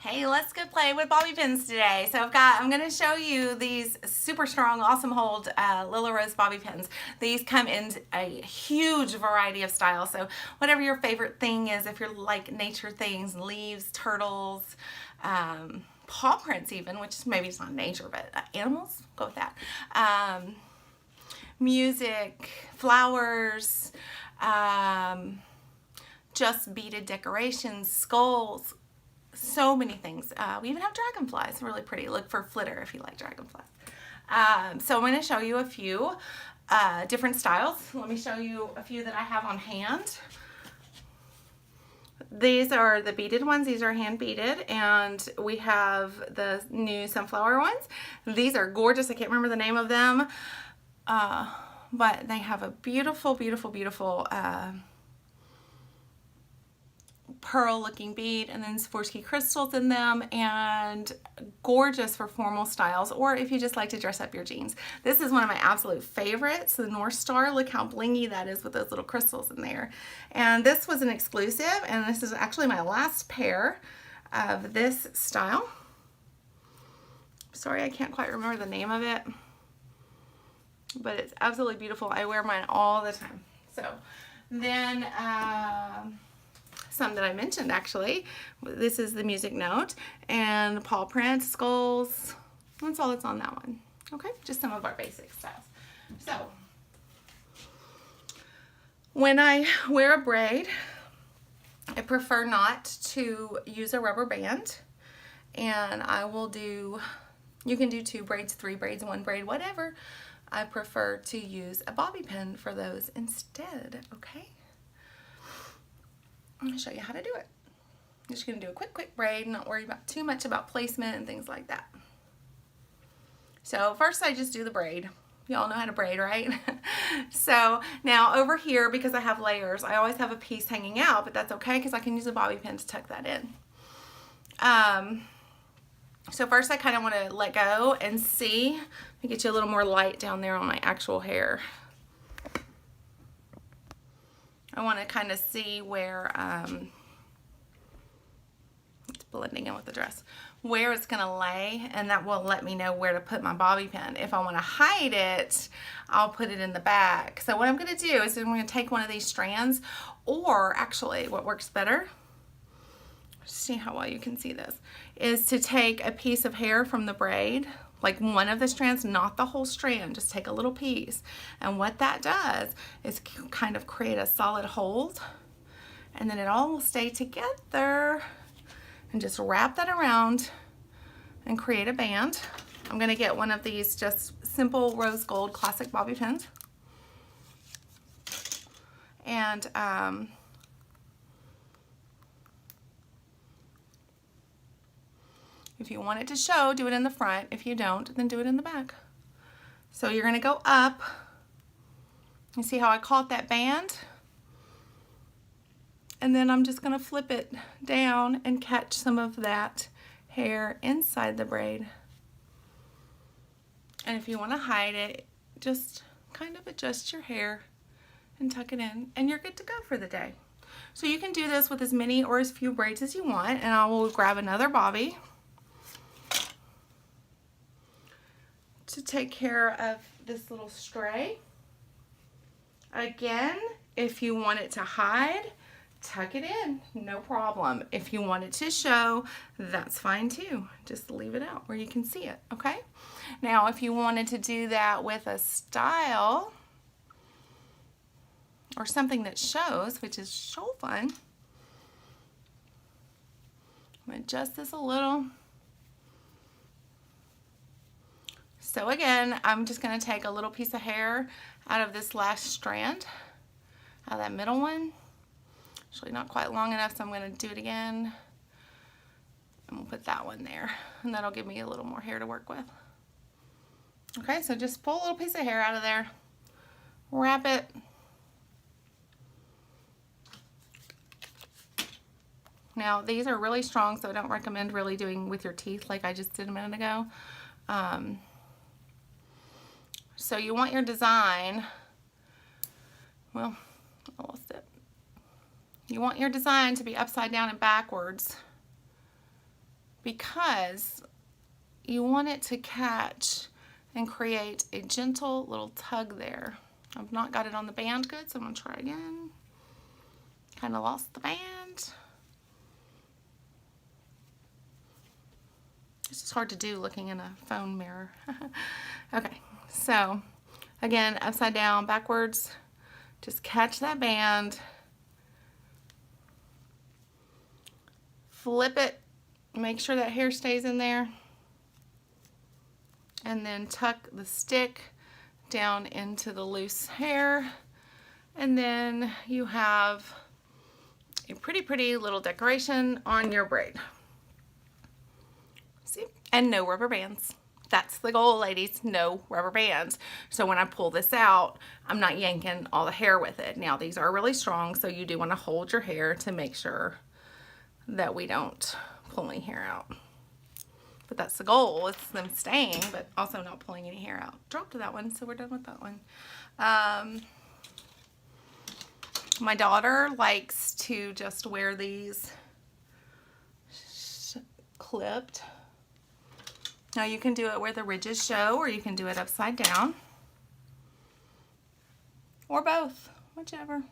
Hey, let's go play with bobby pins today. So I'm going to show you these super strong, awesome hold Lillarose bobby pins. These come in a huge variety of styles. So whatever your favorite thing is, if you're like nature things, leaves, turtles, paw prints even, which maybe it's not nature, but animals, go with that. Music, flowers, just beaded decorations, skulls, so many things. We even have dragonflies, really pretty. Look for flitter if you like dragonflies. So I'm going to show you a few different styles. Let me show you a few that I have on hand. These are the beaded ones. These are hand beaded, and we have the new sunflower ones. These are gorgeous. I can't remember the name of them, but they have a beautiful, beautiful, beautiful pearl looking bead and then Swarovski crystals in them, and gorgeous for formal styles or if you just like to dress up your jeans. This is one of my absolute favorites, the North Star. Look how blingy that is with those little crystals in there. And this was an exclusive, and this is actually my last pair of this style. Sorry, I can't quite remember the name of it, but it's absolutely beautiful. I wear mine all the time. So then some that I mentioned, actually. This is the music note and the paw print, skulls. That's all that's on that one. Okay, just some of our basic styles. So when I wear a braid, I prefer not to use a rubber band, and I will do, you can do 2 braids, 3 braids, 1 braid, whatever. I prefer to use a bobby pin for those instead, okay? I'm going to show you how to do it. I'm just going to do a quick braid, not worry about too much about placement and things like that. So first I just do the braid. Y'all know how to braid, right? So now over here, because I have layers, I always have a piece hanging out, but that's okay because I can use a bobby pin to tuck that in. So first I kind of want to let go and see. Let me get you a little more light down there on my actual hair. I want to kind of see where, it's blending in with the dress, where it's going to lay, and that will let me know where to put my bobby pin. If I want to hide it, I'll put it in the back. So what I'm going to do is I'm going to take one of these strands, or actually what works better, see how well you can see this, is to take a piece of hair from the braid, like one of the strands, not the whole strand, just take a little piece. And what that does is kind of create a solid hold, and then it all will stay together. And just wrap that around and create a band. I'm gonna get one of these just simple rose gold classic bobby pins. And if you want it to show, do it in the front. If you don't, then do it in the back. So you're going to go up. You see how I caught that band? And then I'm just going to flip it down and catch some of that hair inside the braid. And if you want to hide it, just kind of adjust your hair and tuck it in, and you're good to go for the day. So you can do this with as many or as few braids as you want, and I will grab another bobby to take care of this little stray. Again, if you want it to hide, tuck it in, no problem. If you want it to show, that's fine too. Just leave it out where you can see it, okay? Now, if you wanted to do that with a style or something that shows, which is so fun, I'm gonna adjust this a little. So again, I'm just going to take a little piece of hair out of this last strand, out of that middle one. Actually not quite long enough, so I'm going to do it again. And we'll put that one there, and that'll give me a little more hair to work with. Okay, so just pull a little piece of hair out of there, wrap it. Now these are really strong, so I don't recommend really doing with your teeth like I just did a minute ago. So you want your design, well, I lost it. You want your design to be upside down and backwards because you want it to catch and create a gentle little tug there. I've not got it on the band good, so I'm gonna try again. Kind of lost the band. This is hard to do looking in a phone mirror. Okay, so again, upside down, backwards. Just catch that band. Flip it. Make sure that hair stays in there. And then tuck the stick down into the loose hair. And then you have a pretty little decoration on your braid. See? And no rubber bands. That's the goal, ladies. No rubber bands. So when I pull this out, I'm not yanking all the hair with it. Now these are really strong, so you do want to hold your hair to make sure that we don't pull any hair out. But that's the goal. It's them staying, but also not pulling any hair out. Dropped that one, so we're done with that one. My daughter likes to just wear these clipped. Now you can do it where the ridges show, or you can do it upside down, or both, whichever.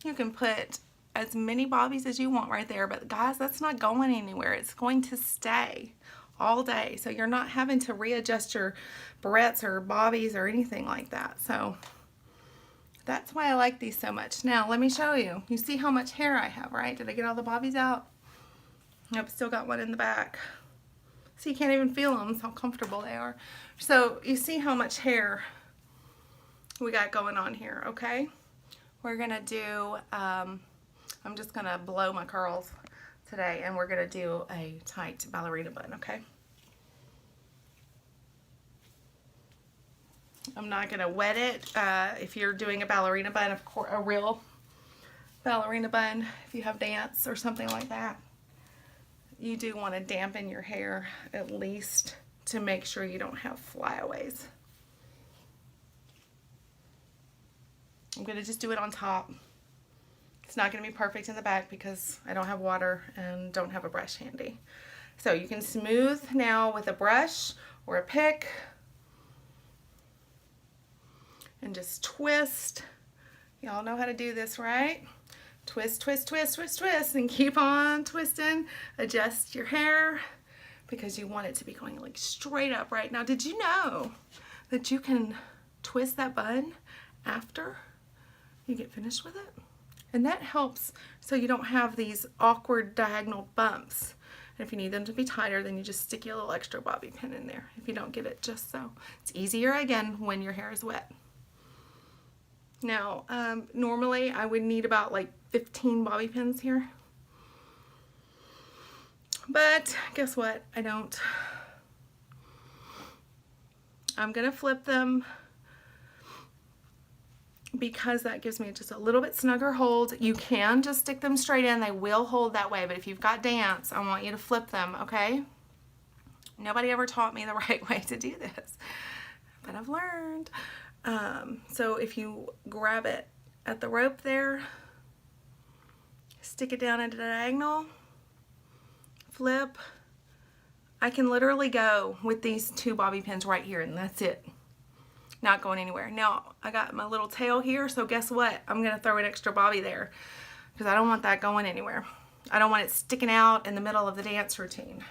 You can put as many bobbies as you want right there, but guys, that's not going anywhere. It's going to stay all day, so you're not having to readjust your barrettes or bobbies or anything like that. So that's why I like these so much. Now let me show you. You see how much hair I have, right? Did I get all the bobbies out? Nope, still got one in the back. So you can't even feel them, that's how comfortable they are. So you see how much hair we got going on here, okay? We're gonna do, I'm just gonna blow my curls today, and we're gonna do a tight ballerina bun, okay? I'm not gonna wet it. If you're doing a ballerina bun, of course, a real ballerina bun, if you have dance or something like that, you do want to dampen your hair at least to make sure you don't have flyaways. I'm going to just do it on top. It's not going to be perfect in the back because I don't have water and don't have a brush handy. So you can smooth now with a brush or a pick and just twist. Y'all know how to do this, right? Twist, twist, twist, twist, twist, and keep on twisting. Adjust your hair because you want it to be going like straight up right now. Did you know that you can twist that bun after you get finished with it? And that helps so you don't have these awkward diagonal bumps. And if you need them to be tighter, then you just stick your little extra bobby pin in there if you don't get it just so. It's easier again when your hair is wet. Now, normally I would need about like 15 bobby pins here. But guess what? I don't. I'm gonna flip them because that gives me just a little bit snugger hold. You can just stick them straight in. They will hold that way, but if you've got dance, I want you to flip them, okay? Nobody ever taught me the right way to do this, but I've learned. So if you grab it at the rope there, stick it down at a diagonal, flip. I can literally go with these two bobby pins right here, and that's it. Not going anywhere. Now, I got my little tail here, so guess what? I'm going to throw an extra bobby there because I don't want that going anywhere. I don't want it sticking out in the middle of the dance routine.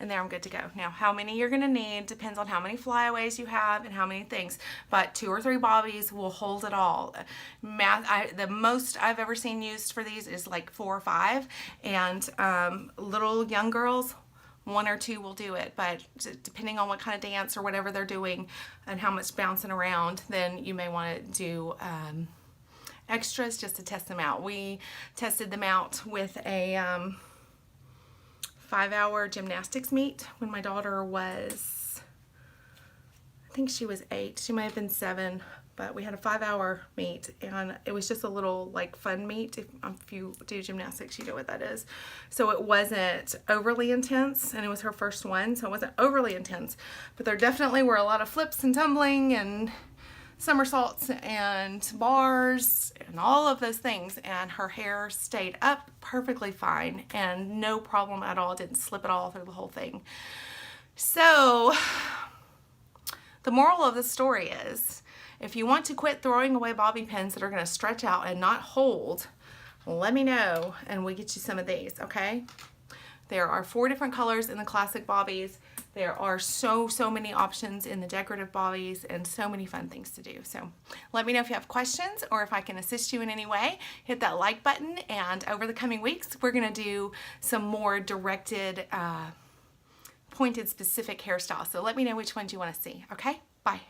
And there I'm good to go. Now, how many you're gonna need depends on how many flyaways you have and how many things, but 2 or 3 bobbies will hold it all. The most I've ever seen used for these is like 4 or 5, and little young girls, 1 or 2 will do it, but depending on what kind of dance or whatever they're doing and how much bouncing around, then you may wanna do extras just to test them out. We tested them out with a 5-hour gymnastics meet when my daughter was, I think she was 8. She might have been 7, but we had a 5-hour meet, and it was just a little like fun meet. If you do gymnastics, you know what that is. So it wasn't overly intense, and it was her first one, so it wasn't overly intense, but there definitely were a lot of flips and tumbling and somersaults and bars and all of those things, and her hair stayed up perfectly fine and no problem at all. Didn't slip at all through the whole thing. So the moral of the story is, if you want to quit throwing away bobby pins that are going to stretch out and not hold, let me know and we'll get you some of these, okay? There are 4 different colors in the classic bobbies. There are so many options in the decorative bobbies, and so many fun things to do. So let me know if you have questions or if I can assist you in any way. Hit that like button, and over the coming weeks we're going to do some more directed, pointed specific hairstyles. So let me know which ones you want to see. Okay? Bye.